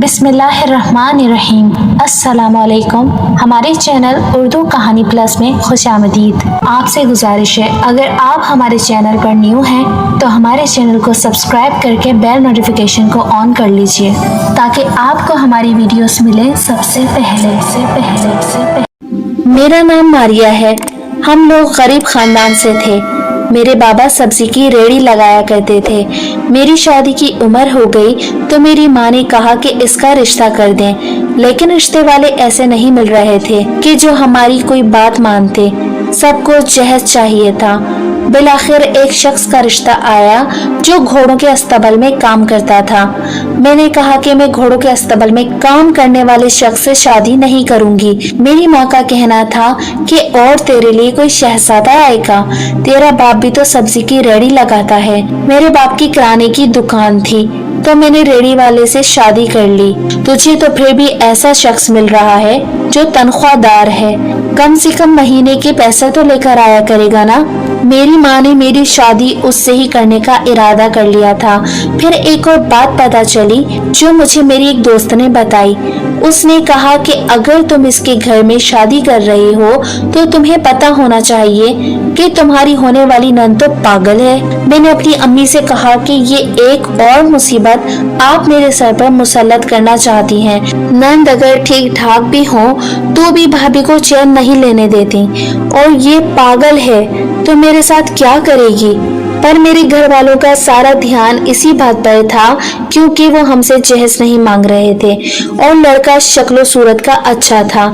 बिस्मिल्लाहिर्रहमानिर्रहीम। अस्सलामुअलैकुम। हमारे चैनल उर्दू कहानी प्लस में खुशामदीद। आपसे गुजारिश है, अगर आप हमारे चैनल पर न्यू हैं तो हमारे चैनल को सब्सक्राइब करके बेल नोटिफिकेशन को ऑन कर लीजिए ताकि आपको हमारी वीडियोस मिले सबसे पहले। मेरा नाम मारिया है। हम लोग गरीब खानदान से थे। मेरे बाबा सब्जी की रेहड़ी लगाया करते थे। मेरी शादी की उम्र हो गई तो मेरी माँ ने कहा कि इसका रिश्ता कर दें, लेकिन रिश्ते वाले ऐसे नहीं मिल रहे थे कि जो हमारी कोई बात मानते। सबको जहेज चाहिए था। बिलाखिर एक शख्स का रिश्ता आया जो घोड़ों के अस्तबल में काम करता था। मैंने कहा कि मैं घोड़ों के अस्तबल में काम करने वाले शख्स से शादी नहीं करूंगी। मेरी माँ का कहना था कि और तेरे लिए कोई शहजादा आएगा, तेरा बाप भी तो सब्जी की रेहड़ी लगाता है। मेरे बाप की किराने की दुकान थी तो मैंने रेहड़ी वाले से शादी कर ली। तुझे तो फिर भी ऐसा शख्स मिल रहा है जो तनख्वाहदार है, कम से कम महीने के पैसे तो लेकर आया करेगा ना। मेरी माँ ने मेरी शादी उससे ही करने का इरादा कर लिया था। फिर एक और बात पता चली जो मुझे मेरी एक दोस्त ने बताई। उसने कहा कि अगर तुम इसके घर में शादी कर रही हो तो तुम्हें पता होना चाहिए कि तुम्हारी होने वाली नंद तो पागल है। मैंने अपनी अम्मी से कहा कि ये एक और मुसीबत आप मेरे सर पर मुसल्लत करना चाहती हैं। नंद अगर ठीक ठाक भी हो तो भी भाभी को चैन नहीं लेने देती, और ये पागल है तो मेरे साथ क्या करेगी। पर मेरे घर वालों का सारा ध्यान इसी बात पर था क्योंकि वो हमसे जहेज नहीं मांग रहे थे और लड़का शक्लो सूरत का अच्छा था।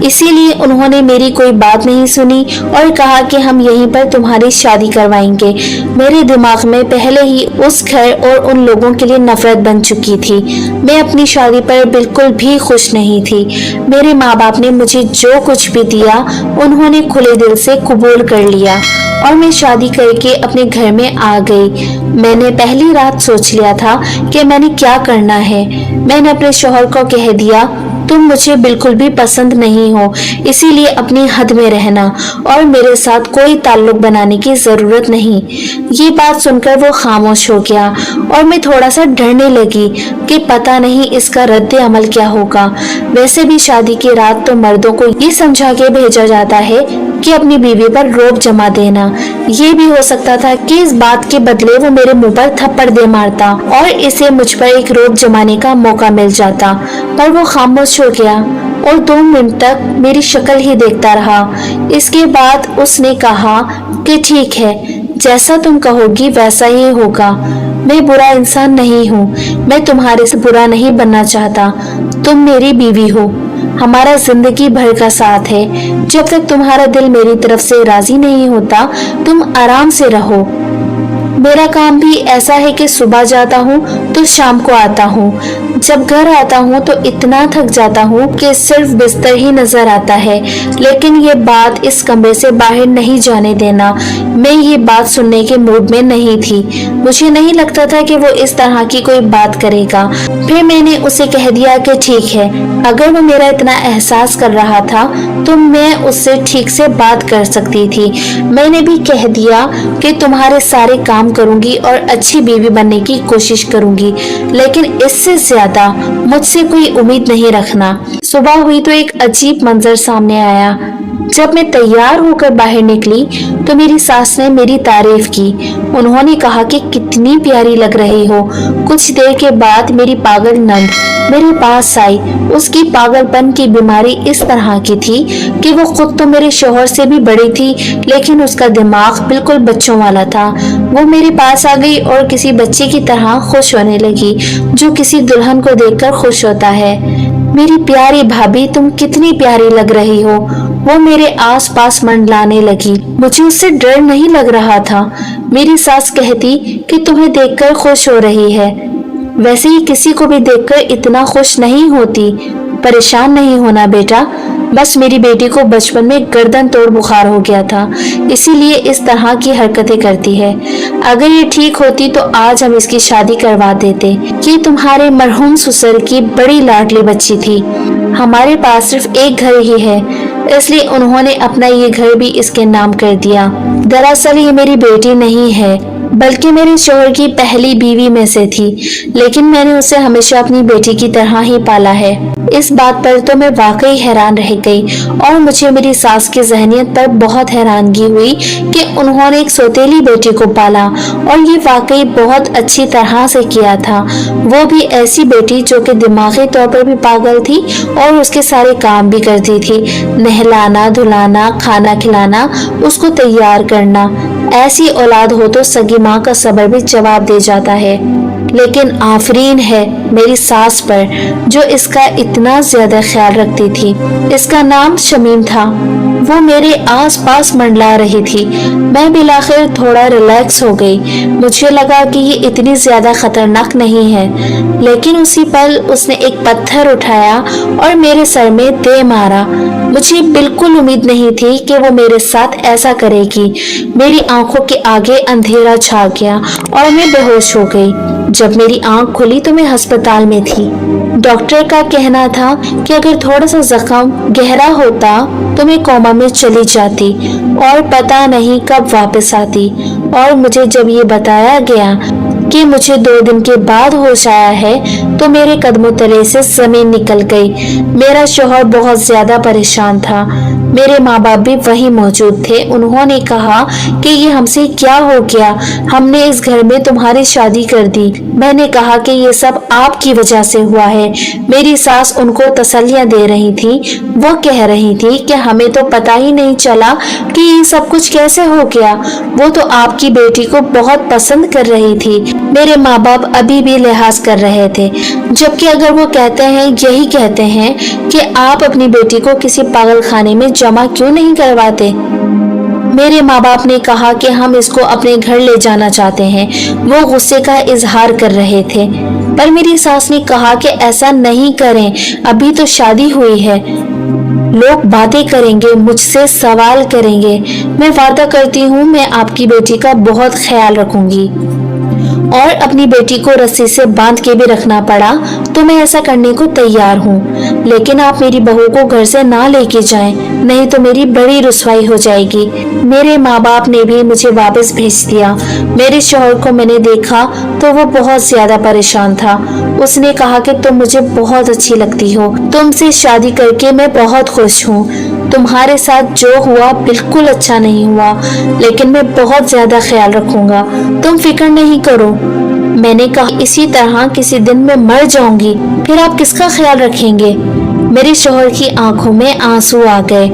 इसीलिए उन्होंने मेरी कोई बात नहीं सुनी और कहा कि हम यहीं पर तुम्हारी शादी करवाएंगे। मेरे दिमाग में पहले ही उस घर और उन लोगों के लिए नफरत बन चुकी थी। मैं अपनी शादी पर बिल्कुल भी खुश नहीं थी। मेरे माँ बाप ने मुझे जो कुछ भी दिया उन्होंने खुले दिल से कबूल कर लिया और मैं शादी करके अपने घर में आ गई। मैंने पहली रात सोच लिया था कि मैंने क्या करना है। मैंने अपने शौहर को कह दिया, तुम मुझे बिल्कुल भी पसंद नहीं हो, इसीलिए अपनी हद में रहना और मेरे साथ कोई ताल्लुक बनाने की जरूरत नहीं। ये बात सुनकर वो खामोश हो गया और मैं थोड़ा सा डरने लगी कि पता नहीं इसका रद्द अमल क्या होगा। वैसे भी शादी की रात तो मर्दों को ये समझा के भेजा जाता है कि अपनी बीवी पर रोब जमा देना। ये भी हो सकता था कि इस बात के बदले वो मेरे मुंह पर थप्पड़ दे मारता और इसे मुझ पर एक रोब जमाने का मौका मिल जाता, पर वो खामोश हो गया और 2 मिनट तक मेरी शक्ल ही देखता रहा। इसके बाद उसने कहा कि ठीक है, जैसा तुम कहोगी वैसा ही होगा। मैं बुरा इंसान नहीं हूँ, मैं तुम्हारे से बुरा नहीं बनना चाहता। तुम मेरी बीवी हो, हमारा जिंदगी भर का साथ है। जब तक तुम्हारा दिल मेरी तरफ से राजी नहीं होता तुम आराम से रहो। मेरा काम भी ऐसा है कि सुबह जाता हूँ तो शाम को आता हूँ। जब घर आता हूँ तो इतना थक जाता हूँ कि सिर्फ बिस्तर ही नजर आता है। लेकिन ये बात इस कमरे से बाहर नहीं जाने देना। मैं ये बात सुनने के मूड में नहीं थी। मुझे नहीं लगता था कि वो इस तरह की कोई बात करेगा। फिर मैंने उसे कह दिया कि ठीक है, अगर वो मेरा इतना एहसास कर रहा था तो मैं उससे ठीक से बात कर सकती थी। मैंने भी कह दिया कि तुम्हारे सारे काम करूंगी और अच्छी बीवी बनने की कोशिश करूंगी, लेकिन इससे ज्यादा मुझसे कोई उम्मीद नहीं रखना। सुबह हुई तो एक अजीब मंजर सामने आया। जब मैं तैयार होकर बाहर निकली तो मेरी सास ने मेरी तारीफ की। उन्होंने कहा कि कितनी प्यारी लग रही हो। कुछ देर के बाद मेरी पागल नंद मेरे पास आई। उसकी पागलपन की बीमारी इस तरह की थी कि वो खुद तो मेरे शौहर से भी बड़ी थी, लेकिन उसका दिमाग बिल्कुल बच्चों वाला था। वो मेरे पास आ गई और किसी बच्चे की तरह खुश होने लगी जो किसी दुल्हन को देखकर खुश होता है। मेरी प्यारी भाभी, तुम कितनी प्यारी लग रही हो। वो मेरे आसपास मंडलाने लगी। मुझे उससे डर नहीं लग रहा था। मेरी सास कहती कि तुम्हें देखकर खुश हो रही है, वैसे ही किसी को भी देखकर इतना खुश नहीं होती। परेशान नहीं होना बेटा, बस मेरी बेटी को बचपन में गर्दन तोड़ बुखार हो गया था, इसीलिए इस तरह की हरकतें करती है। अगर ये ठीक होती तो आज हम इसकी शादी करवा देते। ये तुम्हारे मरहूम ससुर की बड़ी लाडली बच्ची थी। हमारे पास सिर्फ एक घर ही है, इसलिए उन्होंने अपना ये घर भी इसके नाम कर दिया। दरअसल ये मेरी बेटी नहीं है, बल्कि मेरे शौहर की पहली बीवी में से थी, लेकिन मैंने उसे हमेशा अपनी बेटी की तरह ही पाला है। इस बात पर तो मैं वाकई हैरान रह गई और मुझे मेरी सास की ज़हनियत पर बहुत हैरानगी हुई कि उन्होंने एक सौतेली बेटी को पाला और ये वाकई बहुत अच्छी तरह से किया था। वो भी ऐसी बेटी जो कि दिमागी तौर पर भी पागल थी और उसके सारे काम भी करती थी, नहलाना धुलाना, खाना खिलाना, उसको तैयार करना। ऐसी औलाद हो तो सगी माँ का सब्र भी जवाब दे जाता है। लेकिन आफरीन है मेरी सास पर जो इसका इतना ज्यादा ख्याल रखती थी। इसका नाम शमीम था। वो मेरे आस पास मंडला रही थी। मैं बिलाखिर थोड़ा रिलैक्स हो गई। मुझे लगा कि ये इतनी ज्यादा खतरनाक नहीं है, लेकिन उसी पल उसने एक पत्थर उठाया और मेरे सर में दे मारा। मुझे बिल्कुल उम्मीद नहीं थी कि वो मेरे साथ ऐसा करेगी। मेरी आंखों के आगे अंधेरा छा गया और मैं बेहोश हो गई। जब मेरी आंख खुली तो मैं अस्पताल में थी। डॉक्टर का कहना था कि अगर थोड़ा सा जख्म गहरा होता तो मैं कोमा में चली जाती और पता नहीं कब वापस आती। और मुझे जब ये बताया गया कि मुझे 2 दिन के बाद होश आया है तो मेरे कदमों तले से जमीन निकल गई। मेरा शौहर बहुत ज्यादा परेशान था। मेरे माँ बाप भी वहीं मौजूद थे। उन्होंने कहा कि ये हमसे क्या हो गया, हमने इस घर में तुम्हारी शादी कर दी। मैंने कहा कि ये सब आपकी वजह से हुआ है। मेरी सास उनको तसल्लियां दे रही थी। वो कह रही थी कि हमें तो पता ही नहीं चला कि ये सब कुछ कैसे हो गया। वो तो आपकी बेटी को बहुत पसंद कर रही थी। मेरे माँ बाप अभी भी लिहाज कर रहे थे, जबकि अगर वो कहते हैं, यही कहते हैं कि आप अपनी बेटी को किसी पागल खाने में जमा क्यों नहीं करवाते। मेरे माँ बाप ने कहा कि हम इसको अपने घर ले जाना चाहते हैं। वो गुस्से का इजहार कर रहे थे, पर मेरी सास ने कहा कि ऐसा नहीं करें, अभी तो शादी हुई है। लोग बातें करेंगे, मुझसे सवाल करेंगे। मैं वादा करती हूँ मैं आपकी बेटी का बहुत ख्याल रखूंगी। और अपनी बेटी को रस्सी से बांध के भी रखना पड़ा तो मैं ऐसा करने को तैयार हूँ। लेकिन आप मेरी बहू को घर से ना लेके जाएं, नहीं तो मेरी बड़ी रुसवाई हो जाएगी। मेरे माँ बाप ने भी मुझे वापस भेज दिया। मेरे शौहर को मैंने देखा तो वो बहुत ज्यादा परेशान था। उसने कहा कि तुम मुझे बहुत अच्छी लगती हो, तुमसे शादी करके मैं बहुत खुश हूँ। तुम्हारे साथ जो हुआ बिल्कुल अच्छा नहीं हुआ, लेकिन मैं बहुत ज्यादा ख्याल रखूंगा, तुम फिक्र नहीं करो। मैंने कहा इसी तरह किसी दिन मैं मर जाऊंगी, फिर आप किसका ख्याल रखेंगे। मेरे शौहर की आंखों में आंसू आ गए।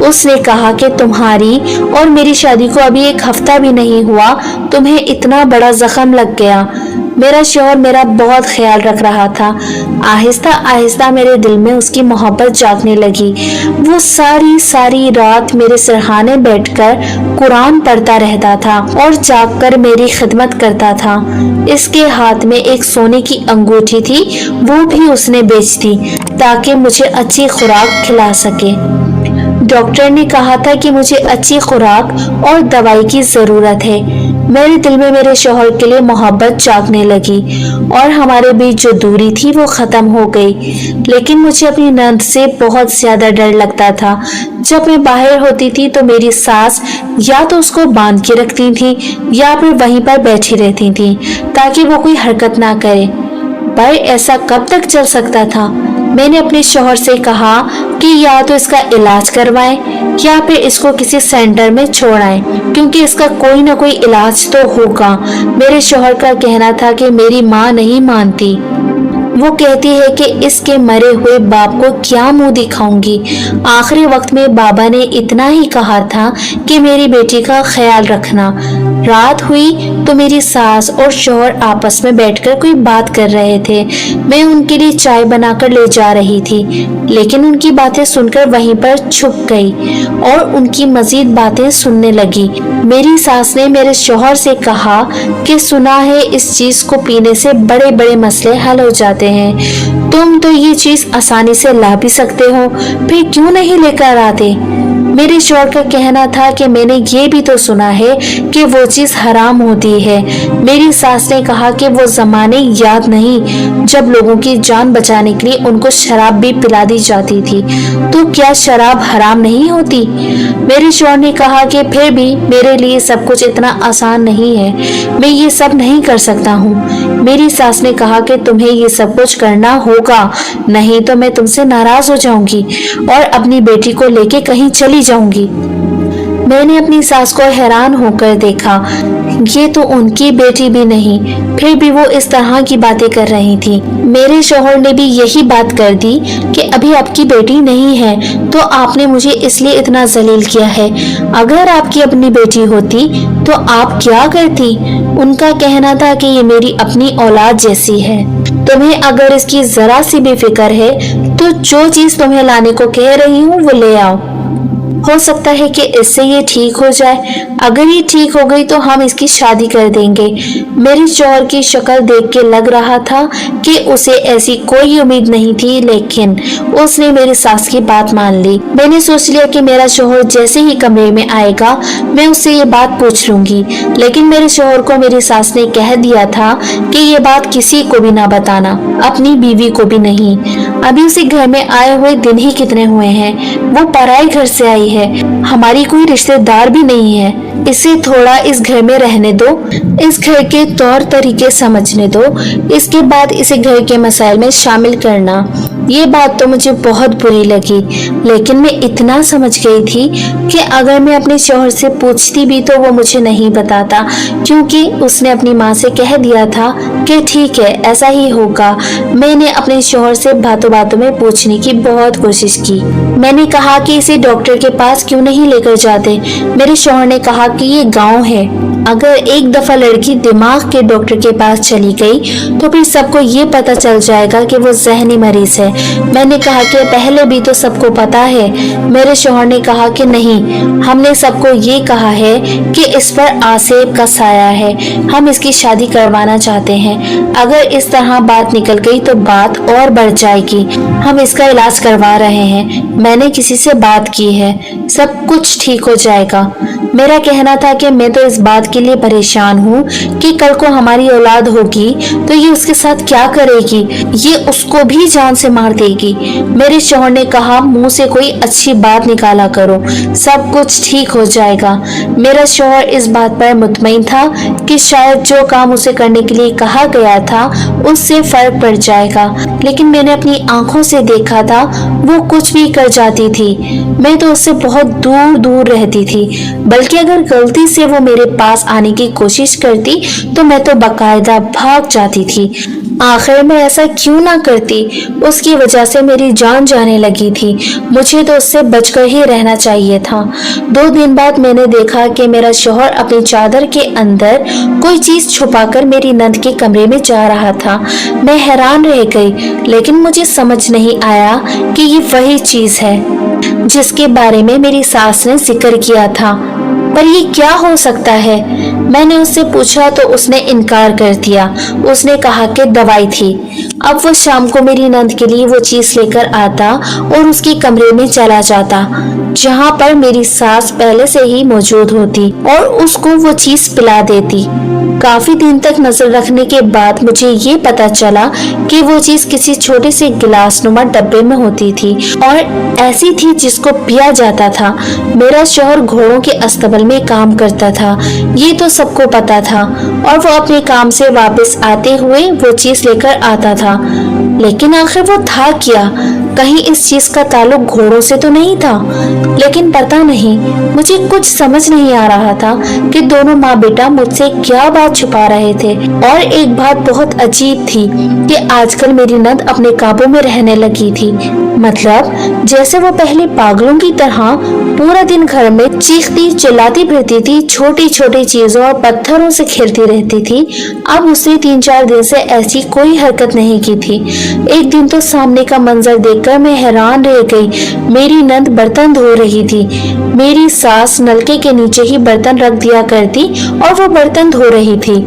उसने कहा कि तुम्हारी और मेरी शादी को अभी 1 हफ्ता भी नहीं हुआ, तुम्हें इतना बड़ा जख्म लग गया। मेरा शौहर मेरा बहुत ख्याल रख रहा था। आहिस्ता आहिस्ता मेरे दिल में उसकी मोहब्बत जागने लगी। वो सारी रात मेरे सरहाने बैठकर कुरान पढ़ता रहता था और जागकर मेरी खिदमत करता था। इसके हाथ में एक सोने की अंगूठी थी, वो भी उसने बेच दी ताकि मुझे अच्छी खुराक खिला सके। डॉक्टर ने कहा था कि मुझे अच्छी खुराक और दवाई की जरूरत है। मेरे दिल में मेरे शौहर के लिए मोहब्बत जागने लगी और हमारे बीच जो दूरी थी वो खत्म हो गई। लेकिन मुझे अपनी नंद से बहुत ज्यादा डर लगता था। जब मैं बाहर होती थी तो मेरी सास या तो उसको बांध के रखती थी या फिर वहीं पर बैठी रहती थी ताकि वो कोई हरकत ना करे। पर ऐसा कब तक चल सकता था। मैंने अपने शौहर से कहा कि या तो इसका इलाज करवाएं या फिर इसको किसी सेंटर में छोड़ाएं, क्योंकि इसका कोई ना कोई इलाज तो होगा। मेरे शौहर का कहना था कि मेरी माँ नहीं मानती। वो कहती है कि इसके मरे हुए बाप को क्या मुंह दिखाऊंगी। आखिरी वक्त में बाबा ने इतना ही कहा था कि मेरी बेटी का ख्याल रखना। रात हुई तो मेरी सास और शौहर आपस में बैठकर कोई बात कर रहे थे। मैं उनके लिए चाय बनाकर ले जा रही थी, लेकिन उनकी बातें सुनकर वहीं पर छुप गई और उनकी मजीद बातें सुनने लगी। मेरी सास ने मेरे शौहर से कहा कि सुना है इस चीज को पीने से बड़े बड़े मसले हल हो जाते हैं। तुम तो ये चीज आसानी से ला भी सकते हो, फिर क्यों नहीं लेकर आते। मेरे शौहर का कहना था कि मैंने ये भी तो सुना है कि वो चीज हराम होती है। मेरी सास ने कहा कि वो जमाने याद नहीं जब लोगों की जान बचाने के लिए उनको शराब भी पिला दी जाती थी, तो क्या शराब हराम नहीं होती? मेरे शौहर ने कहा कि फिर भी मेरे लिए सब कुछ इतना आसान नहीं है, मैं ये सब नहीं कर सकता हूँ। मेरी सास ने कहा कि तुम्हें ये सब कुछ करना होगा, नहीं तो मैं तुमसे नाराज हो जाऊंगी और अपनी बेटी को लेके कहीं चली जाऊंगी। मैंने अपनी सास को हैरान होकर देखा, ये तो उनकी बेटी भी नहीं, फिर भी वो इस तरह की बातें कर रही थी। मेरे शौहर ने भी यही बात कर दी कि अभी आपकी बेटी नहीं है तो आपने मुझे इसलिए इतना जलील किया है, अगर आपकी अपनी बेटी होती तो आप क्या करती? उनका कहना था कि ये मेरी अपनी औलाद जैसी है, तुम्हें अगर इसकी जरा सी भी फिक्र है तो जो चीज तुम्हें लाने को कह रही हूँ वो ले आओ, हो सकता है कि इससे ये ठीक हो जाए। अगर ये ठीक हो गई तो हम इसकी शादी कर देंगे। मेरे शौहर की शक्ल देख के लग रहा था कि उसे ऐसी कोई उम्मीद नहीं थी, लेकिन उसने मेरी सास की बात मान ली। मैंने सोच लिया कि मेरा शौहर जैसे ही कमरे में आएगा मैं उससे ये बात पूछ लूंगी, लेकिन मेरे शौहर को मेरी सास ने कह दिया था कि ये बात किसी को भी ना बताना, अपनी बीवी को भी नहीं। अभी उसे घर में आए हुए दिन ही कितने हुए हैं, वो पराए घर से आई है, हमारी कोई रिश्तेदार भी नहीं है। इसे थोड़ा इस घर में रहने दो, इस घर के तौर तरीके समझने दो, इसके बाद इसे घर के मसाइल में शामिल करना। ये बात तो मुझे बहुत बुरी लगी, लेकिन मैं इतना समझ गई थी कि अगर मैं अपने शौहर से पूछती भी तो वो मुझे नहीं बताता, क्योंकि उसने अपनी माँ से कह दिया था कि ठीक है ऐसा ही होगा। मैंने अपने शौहर से बातों बातों में पूछने की बहुत कोशिश की। मैंने कहा कि इसे डॉक्टर के पास क्यों नहीं लेकर जाते। मेरे शौहर ने कहा कि ये गाँव है, अगर एक दफा लड़की दिमाग के डॉक्टर के पास चली गई तो फिर सबको ये पता चल जाएगा कि वो जहनी मरीज है। मैंने कहा कि पहले भी तो सबको पता है। मेरे शौहर ने कहा कि नहीं, हमने सबको ये कहा है कि इस पर आसेब का साया है, हम इसकी शादी करवाना चाहते हैं। अगर इस तरह बात निकल गई तो बात और बढ़ जाएगी। हम इसका इलाज करवा रहे हैं, मैंने किसी से बात की है, सब कुछ ठीक हो जाएगा। मेरा कहना था कि मैं तो इस बात के लिए परेशान हूँ कि कल को हमारी औलाद होगी तो ये उसके साथ क्या करेगी, ये उसको भी जान से मार देगी। मेरे शौहर ने कहा मुंह से कोई अच्छी बात निकाला करो, सब कुछ ठीक हो जाएगा। मेरा शौहर इस बात पर मुतमईन था कि शायद जो काम उसे करने के लिए कहा गया था उससे फर्क पड़ जाएगा, लेकिन मैंने अपनी आंखों से देखा था वो कुछ भी कर जाती थी। मैं तो उससे बहुत दूर दूर रहती थी, बल्कि अगर गलती से वो मेरे पास आने की कोशिश करती तो मैं तो बाकायदा भाग जाती थी। आखिर मैं ऐसा क्यों ना करती, उसकी वजह से मेरी जान जाने लगी थी, मुझे तो उससे बचकर ही रहना चाहिए था। 2 दिन बाद मैंने देखा कि मेरा शौहर अपनी चादर के अंदर कोई चीज छुपाकर मेरी नंद के कमरे में जा रहा था। मैं हैरान रह गई, लेकिन मुझे समझ नहीं आया कि ये वही चीज है जिसके बारे में मेरी सास ने जिक्र किया था, पर ये क्या हो सकता है? मैंने उससे पूछा तो उसने इनकार कर दिया। उसने कहा कि दवाई थी। अब वो शाम को मेरी नंद के लिए वो चीज लेकर आता और उसके कमरे में चला जाता जहाँ पर मेरी सास पहले से ही मौजूद होती और उसको वो चीज पिला देती। काफी दिन तक नजर रखने के बाद मुझे ये पता चला कि वो चीज किसी छोटे से गिलास नुमा डब्बे में होती थी और ऐसी थी जिसको पिया जाता था। मेरा शौहर घोड़ों के अस्तबल में काम करता था, ये तो सबको पता था, और वो अपने काम से वापस आते हुए वो चीज लेकर आता था। लेकिन आखिर वो था क्या? कहीं इस चीज का ताल्लुक घोड़ों से तो नहीं था, लेकिन पता नहीं, मुझे कुछ समझ नहीं आ रहा था कि दोनों माँ बेटा मुझसे क्या बात छुपा रहे थे। और एक बात बहुत अजीब थी कि आजकल मेरी नंद अपने काबू में रहने लगी थी। मतलब जैसे वो पहले पागलों की तरह पूरा दिन घर में चीखती चिल्लाती फिरती थी, छोटी छोटी चीजों और पत्थरों से खेलती रहती थी, अब उसने 3-4 दिन से ऐसी कोई हरकत नहीं की थी। एक दिन तो सामने का मंजर देखकर मैं हैरान रह गई। मेरी नंद बर्तन धो रही थी, मेरी सास नलके के नीचे ही बर्तन रख दिया करती और वो बर्तन धो रही थी।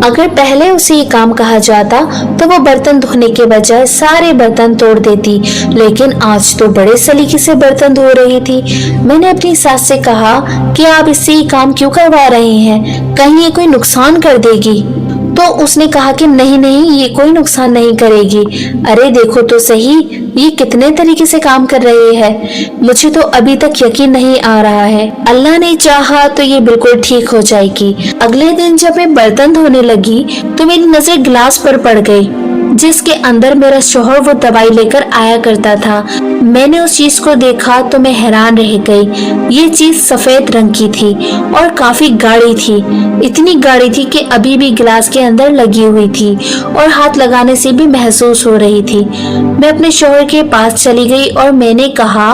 अगर पहले उसे ये काम कहा जाता तो वो बर्तन धोने के बजाय सारे बर्तन तोड़ देती, लेकिन आज तो बड़े सलीके से बर्तन धो रही थी। मैंने अपनी सास से कहा कि आप इससे ये काम क्यों करवा रहे हैं, कहीं ये कोई नुकसान कर देगी। तो उसने कहा कि नहीं नहीं, ये कोई नुकसान नहीं करेगी। अरे देखो तो सही, ये कितने तरीके से काम कर रही है, मुझे तो अभी तक यकीन नहीं आ रहा है। अल्लाह ने चाहा तो ये बिल्कुल ठीक हो जाएगी। अगले दिन जब मैं बर्तन धोने लगी तो मेरी नजर गिलास पर पड़ गई, जिसके अंदर मेरा शौहर वो दवाई लेकर आया करता था। मैंने उस चीज को देखा तो मैं हैरान रह गई। ये चीज सफेद रंग की थी और काफी गाढ़ी थी, इतनी गाढ़ी थी कि अभी भी गिलास के अंदर लगी हुई थी और हाथ लगाने से भी महसूस हो रही थी। मैं अपने शौहर के पास चली गई और मैंने कहा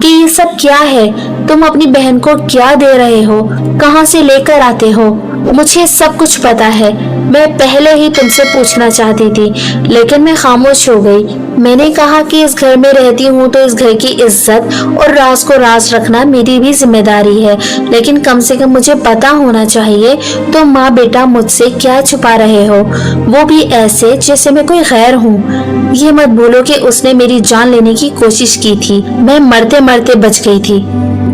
कि ये सब क्या है, तुम अपनी बहन को क्या दे रहे हो, कहाँ से लेकर आते हो? मुझे सब कुछ पता है, मैं पहले ही तुमसे पूछना चाहती थी, लेकिन मैं खामोश हो गई। मैंने कहा कि इस घर में रहती हूँ तो इस घर की इज्जत और राज को राज रखना मेरी भी जिम्मेदारी है, लेकिन कम से कम मुझे पता होना चाहिए तो माँ बेटा मुझसे क्या छुपा रहे हो, वो भी ऐसे जैसे मैं कोई गैर हूँ। ये मत बोलो कि उसने मेरी जान लेने की कोशिश की थी, मैं मरते मरते बच गई थी।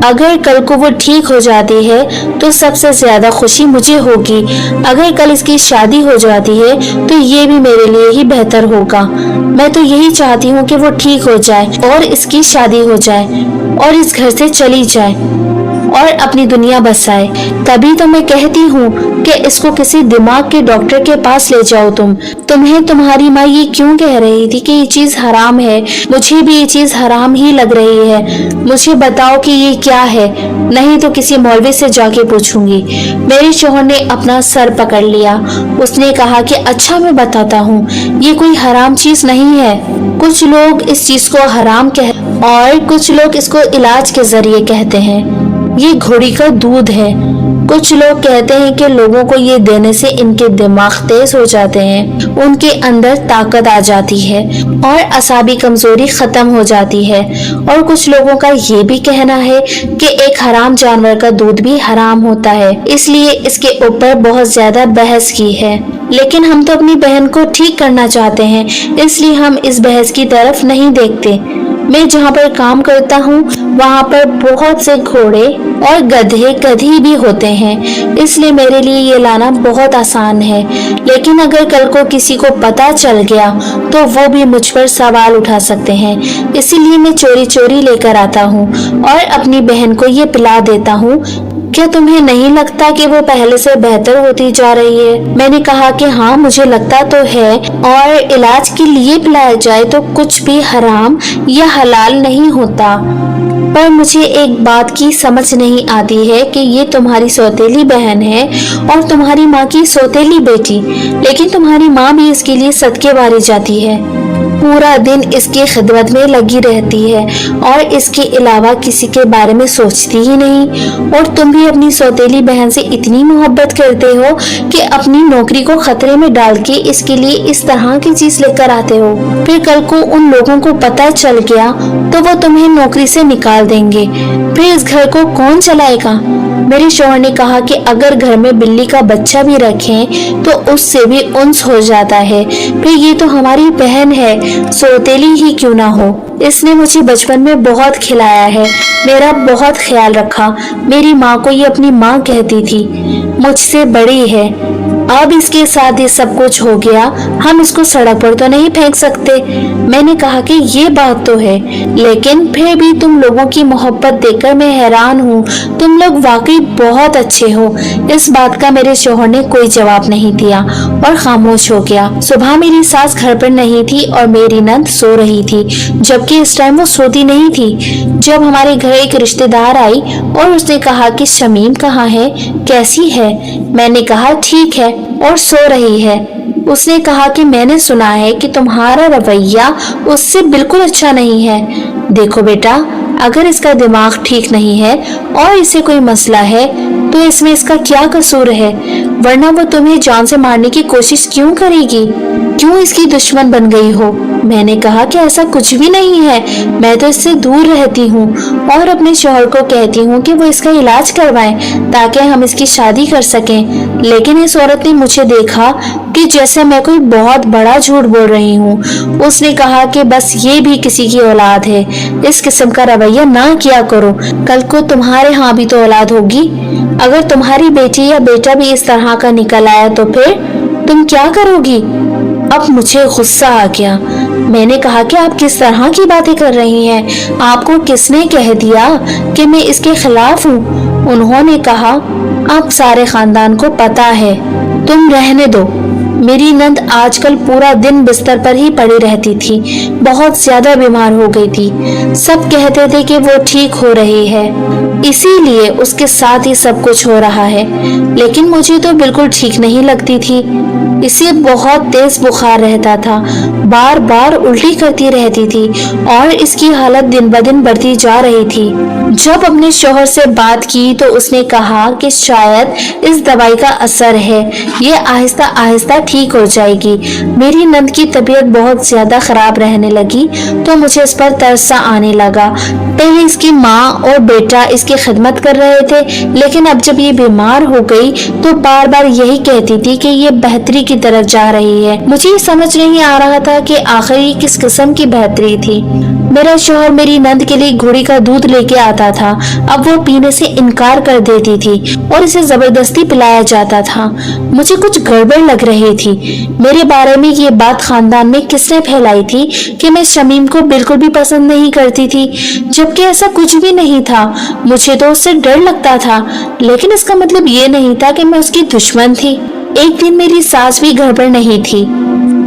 अगर कल को वो ठीक हो जाती है तो सबसे ज्यादा खुशी मुझे होगी। अगर कल इसकी शादी हो जाती है तो ये भी मेरे लिए ही बेहतर होगा। मैं तो यही चाहती हूँ कि वो ठीक हो जाए और इसकी शादी हो जाए और इस घर से चली जाए और अपनी दुनिया बसाए। तभी तो मैं कहती हूँ कि इसको किसी दिमाग के डॉक्टर के पास ले जाओ। तुम्हें तुम्हारी माँ ये क्यों कह रही थी कि ये चीज हराम है? मुझे भी ये चीज हराम ही लग रही है। मुझे बताओ कि ये क्या है, नहीं तो किसी मौलवी से जाके पूछूंगी। मेरे शौहर ने अपना सर पकड़ लिया। उसने कहा कि अच्छा मैं बताता हूँ, ये कोई हराम चीज नहीं है। कुछ लोग इस चीज को हराम और कुछ लोग इसको इलाज के जरिए कहते हैं। ये घोड़ी का दूध है। कुछ लोग कहते हैं कि लोगों को ये देने से इनके दिमाग तेज हो जाते हैं, उनके अंदर ताकत आ जाती है और असाबी कमजोरी खत्म हो जाती है। और कुछ लोगों का ये भी कहना है कि एक हराम जानवर का दूध भी हराम होता है, इसलिए इसके ऊपर बहुत ज्यादा बहस की है। लेकिन हम तो अपनी बहन को ठीक करना चाहते हैं, इसलिए हम इस बहस की तरफ नहीं देखते। मैं जहाँ पर काम करता हूँ वहाँ पर बहुत से घोड़े और गधे गधी भी होते हैं, इसलिए मेरे लिए ये लाना बहुत आसान है। लेकिन अगर कल को किसी को पता चल गया तो वो भी मुझ पर सवाल उठा सकते हैं, इसीलिए मैं चोरी चोरी लेकर आता हूँ और अपनी बहन को ये पिला देता हूँ। क्या तुम्हें नहीं लगता कि वो पहले से बेहतर होती जा रही है? मैंने कहा कि हाँ मुझे लगता तो है, और इलाज के लिए पिलाया जाए तो कुछ भी हराम या हलाल नहीं होता। पर मुझे एक बात की समझ नहीं आती है कि ये तुम्हारी सौतेली बहन है और तुम्हारी माँ की सौतेली बेटी, लेकिन तुम्हारी माँ भी इसके लिए सदके वारी जाती है, पूरा दिन इसकी खिदमत में लगी रहती है और इसके अलावा किसी के बारे में सोचती ही नहीं। और तुम भी अपनी सौतेली बहन से इतनी मोहब्बत करते हो कि अपनी नौकरी को खतरे में डाल के इसके लिए इस तरह की चीज लेकर आते हो। फिर कल को उन लोगों को पता चल गया तो वो तुम्हें नौकरी से निकाल देंगे, फिर इस घर को कौन चलाएगा? मेरे शौहर ने कहा कि अगर घर में बिल्ली का बच्चा भी रखें तो उससे भी उन्स हो जाता है। फिर ये तो हमारी बहन है, सौतेली ही क्यों ना हो। इसने मुझे बचपन में बहुत खिलाया है, मेरा बहुत ख्याल रखा। मेरी माँ को ये अपनी माँ कहती थी, मुझसे बड़ी है। अब इसके साथ ये सब कुछ हो गया, हम इसको सड़क पर तो नहीं फेंक सकते। मैंने कहा कि ये बात तो है, लेकिन फिर भी तुम लोगों की मोहब्बत देखकर मैं हैरान हूँ। तुम लोग वाकई बहुत अच्छे हो। इस बात का मेरे शौहर ने कोई जवाब नहीं दिया और खामोश हो गया। सुबह मेरी सास घर पर नहीं थी और मेरी नंद सो रही थी, जबकि इस टाइम वो सोती नहीं थी। जब हमारे घर एक रिश्तेदार आई और उसने कहा कि शमीम कहाँ है, कैसी है? मैंने कहा ठीक है और सो रही है। उसने कहा कि मैंने सुना है कि तुम्हारा रवैया उससे बिल्कुल अच्छा नहीं है। देखो बेटा, अगर इसका दिमाग ठीक नहीं है और इसे कोई मसला है तो इसमें इसका क्या कसूर है, वरना वो तुम्हें जान से मारने की कोशिश क्यों करेगी? क्यों इसकी दुश्मन बन गई हो? मैंने कहा कि ऐसा कुछ भी नहीं है, मैं तो इससे दूर रहती हूँ और अपने शौहर को कहती हूँ कि वो इसका इलाज करवाएं ताकि हम इसकी शादी कर सकें। लेकिन इस औरत ने मुझे देखा कि जैसे मैं कोई बहुत बड़ा झूठ बोल रही हूँ। उसने कहा कि बस ये भी किसी की औलाद है, इस किस्म का रवैया ना किया करो, कल को तुम्हारे यहाँ भी तो औलाद होगी। अगर तुम्हारी बेटी या बेटा भी इस तरह का निकल आया तो फिर तुम क्या करोगी? अब मुझे गुस्सा आ गया। मैंने कहा कि आप किस तरह की बातें कर रही हैं? आपको किसने कह दिया कि मैं इसके खिलाफ हूँ? उन्होंने कहा, आप सारे खानदान को पता है, तुम रहने दो। मेरी नंद आजकल पूरा दिन बिस्तर पर ही पड़ी रहती थी, बहुत ज्यादा बीमार हो गई थी। सब कहते थे कि वो ठीक हो रही है, इसीलिए उसके साथ ही सब कुछ हो रहा है। लेकिन मुझे तो बिल्कुल ठीक नहीं लगती थी। इसे बहुत तेज बुखार रहता था, बार बार उल्टी करती रहती थी और इसकी हालत दिन ब दिन बढ़ती जा रही थी। जब अपने शौहर से बात की तो उसने कहा कि शायद इस दवाई का असर है, ये आहिस्ता आहिस्ता ठीक हो जाएगी। मेरी नंद की तबीयत बहुत ज्यादा खराब रहने लगी तो मुझे इस पर तरस आने लगा। पहले इसकी माँ और बेटा इसकी खिदमत कर रहे थे, लेकिन अब जब ये बीमार हो गई तो बार बार यही कहती थी कि ये बेहतरी की तरफ जा रही है। मुझे समझ नहीं आ रहा था कि आखिर ये किस किस्म की बेहतरी थी। मेरा शौहर मेरी नंद के लिए घोड़ी का दूध लेके आता था, अब वो पीने से इनकार कर देती थी और इसे जबरदस्ती पिलाया जाता था। मुझे कुछ गड़बड़ लग रही थी। मेरे बारे में ये बात खानदान में किसने फैलाई थी कि मैं शमीम को बिल्कुल भी पसंद नहीं करती थी, जबकि ऐसा कुछ भी नहीं था। मुझे तो उससे डर लगता था, लेकिन इसका मतलब ये नहीं था कि मैं उसकी दुश्मन थी। एक दिन मेरी सास भी गड़बड़ नहीं थी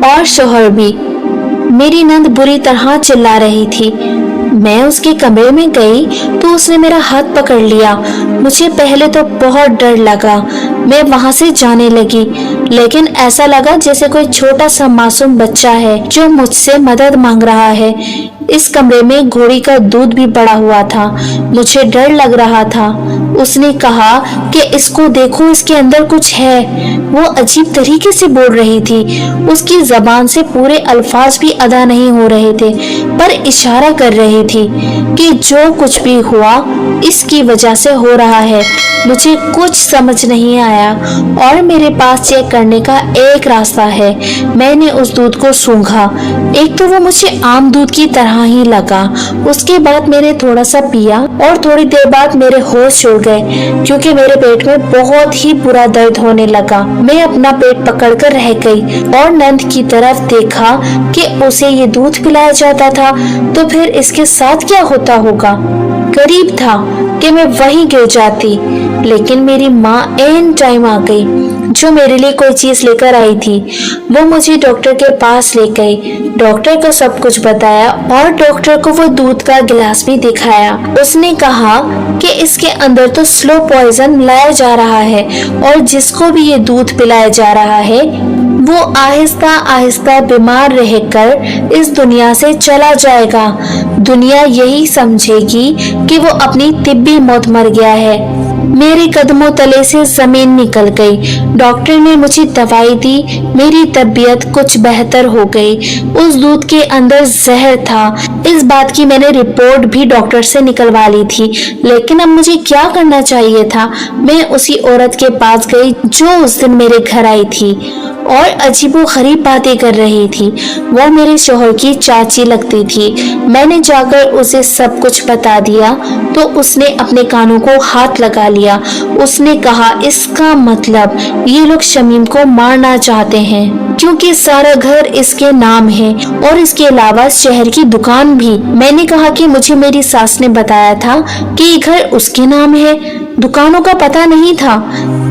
और शौहर भी। मेरी नंद बुरी तरह चिल्ला रही थी। मैं उसके कमरे में गई तो उसने मेरा हाथ पकड़ लिया। मुझे पहले तो बहुत डर लगा, मैं वहां से जाने लगी, लेकिन ऐसा लगा जैसे कोई छोटा सा मासूम बच्चा है जो मुझसे मदद मांग रहा है। इस कमरे में घोड़ी का दूध भी पड़ा हुआ था। मुझे डर लग रहा था। उसने कहा कि इसको देखो, इसके अंदर कुछ है। वो अजीब तरीके से बोल रही थी। उसकी जबान से पूरे अल्फाज भी अदा नहीं हो रहे थे, पर इशारा कर रही थी कि जो कुछ भी हुआ इसकी वजह से हो रहा है। मुझे कुछ समझ नहीं आया और मेरे पास चेक करने का एक रास्ता है। मैंने उस दूध को सूंघा। एक तो वो मुझे आम दूध की तरह ही लगा। उसके बाद मैंने थोड़ा सा पिया और थोड़ी देर बाद मेरे होश उड़ गए, क्योंकि मेरे पेट में बहुत ही बुरा दर्द होने लगा। मैं अपना पेट पकड़कर रह गई और नंद की तरफ देखा कि उसे ये दूध पिलाया जाता था, तो फिर इसके साथ क्या होता होगा। करीब था कि मैं वहीं गिर जाती, लेकिन मेरी माँ एन टाइम आ गई, जो मेरे लिए कोई चीज लेकर आई थी। वो मुझे डॉक्टर के पास ले गई। डॉक्टर को सब कुछ बताया और डॉक्टर को वो दूध का गिलास भी दिखाया। उसने कहा कि इसके अंदर तो स्लो पॉइजन लाया जा रहा है और जिसको भी ये दूध पिलाया जा रहा है वो आहिस्ता आहिस्ता बीमार रहकर इस दुनिया से चला जाएगा। दुनिया यही समझेगी कि वो अपनी तिब्बी मौत मर गया है। मेरे कदमों तले से जमीन निकल गई। डॉक्टर ने मुझे दवाई दी, मेरी तबीयत कुछ बेहतर हो गई। उस दूध के अंदर जहर था। इस बात की मैंने रिपोर्ट भी डॉक्टर से निकलवा ली थी, लेकिन अब मुझे क्या करना चाहिए था। मैं उसी औरत के पास गई जो उस दिन मेरे घर आई थी और अजीबो गरीब बातें कर रही थी। वो मेरे शौहर की चाची लगती थी। मैंने जाकर उसे सब कुछ बता दिया तो उसने अपने कानों को हाथ लगा लिया। उसने कहा, इसका मतलब ये लोग शमीम को मारना चाहते हैं, क्योंकि सारा घर इसके नाम है और इसके अलावा शहर की दुकान भी। मैंने कहा कि मुझे मेरी सास ने बताया था कि ये घर उसके नाम है, दुकानों का पता नहीं था।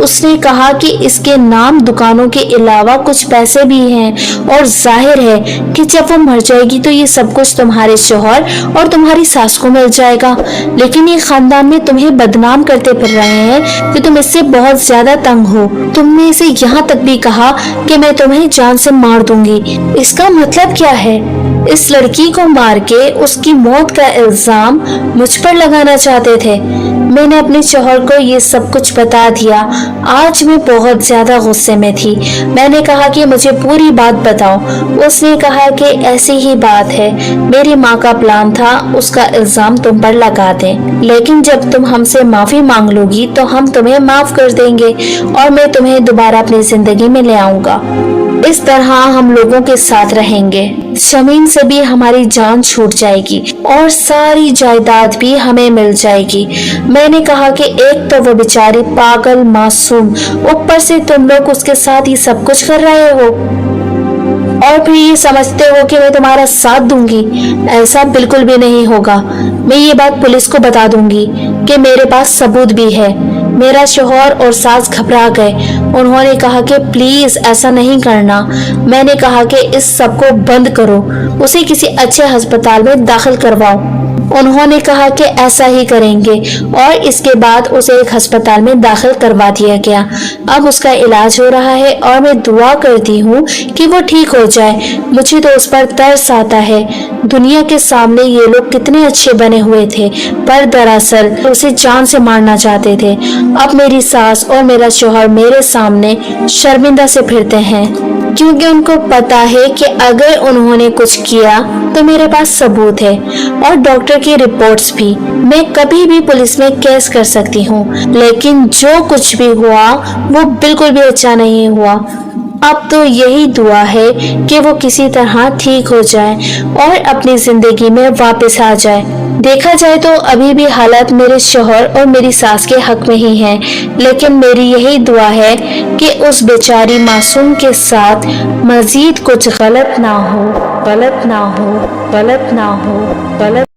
उसने कहा कि इसके नाम दुकानों के अलावा कुछ पैसे भी हैं और जाहिर है कि जब वो मर जाएगी तो ये सब कुछ तुम्हारे शौहर और तुम्हारी सास को मिल जाएगा। लेकिन ये खानदान में तुम्हें बदनाम करते फिर रहे हैं कि तुम इससे बहुत ज्यादा तंग हो। तुमने इसे यहाँ तक भी कहा कि मैं तुम्हें जान से मार दूंगी। इसका मतलब क्या है? इस लड़की को मार के उसकी मौत का इल्जाम मुझ पर लगाना चाहते थे। मैंने अपने शौहर को ये सब कुछ बता दिया। आज मैं बहुत ज्यादा गुस्से में थी। मैंने कहा कि मुझे पूरी बात बताओ। उसने कहा कि ऐसी ही बात है, मेरी माँ का प्लान था उसका इल्जाम तुम पर लगा दें, लेकिन जब तुम हमसे माफी मांग लोगी तो हम तुम्हें माफ कर देंगे और मैं तुम्हें दोबारा अपनी जिंदगी में ले आऊंगा। इस तरह हम लोगों के साथ रहेंगे। जमीन से भी हमारी जान छूट जाएगी और सारी जायदाद भी हमें मिल जाएगी। मैंने कहा कि एक तो वो बेचारी पागल मासूम, ऊपर से तुम लोग उसके साथ ही सब कुछ कर रहे हो और फिर ये समझते हो कि मैं तुम्हारा साथ दूंगी। ऐसा बिल्कुल भी नहीं होगा। मैं ये बात पुलिस को बता दूंगी कि मेरे पास सबूत भी है। मेरा शौहर और सास घबरा गए। उन्होंने कहा कि प्लीज ऐसा नहीं करना। मैंने कहा कि इस सब को बंद करो, उसे किसी अच्छे अस्पताल में दाखिल करवाओ। उन्होंने कहा कि ऐसा ही करेंगे और इसके बाद उसे एक अस्पताल में दाखिल करवा दिया गया। अब उसका इलाज हो रहा है और मैं दुआ करती हूँ कि वो ठीक हो जाए। मुझे तो उस पर तरस आता है। दुनिया के सामने ये लोग कितने अच्छे बने हुए थे, पर दरअसल उसे जान से मारना चाहते थे। अब मेरी सास और मेरा शौहर मेरे सामने शर्मिंदा से फिरते हैं, क्योंकि उनको पता है कि अगर उन्होंने कुछ किया तो मेरे पास सबूत है और डॉक्टर की रिपोर्ट्स भी। मैं कभी भी पुलिस में केस कर सकती हूँ, लेकिन जो कुछ भी हुआ वो बिल्कुल भी अच्छा नहीं हुआ। अब तो यही दुआ है कि वो किसी तरह ठीक हो जाए और अपनी जिंदगी में वापस आ जाए। देखा जाए तो अभी भी हालात मेरे शौहर और मेरी सास के हक में ही हैं, लेकिन मेरी यही दुआ है कि उस बेचारी मासूम के साथ मजीद कुछ गलत ना हो, गलत ना हो, गलत ना हो, गलत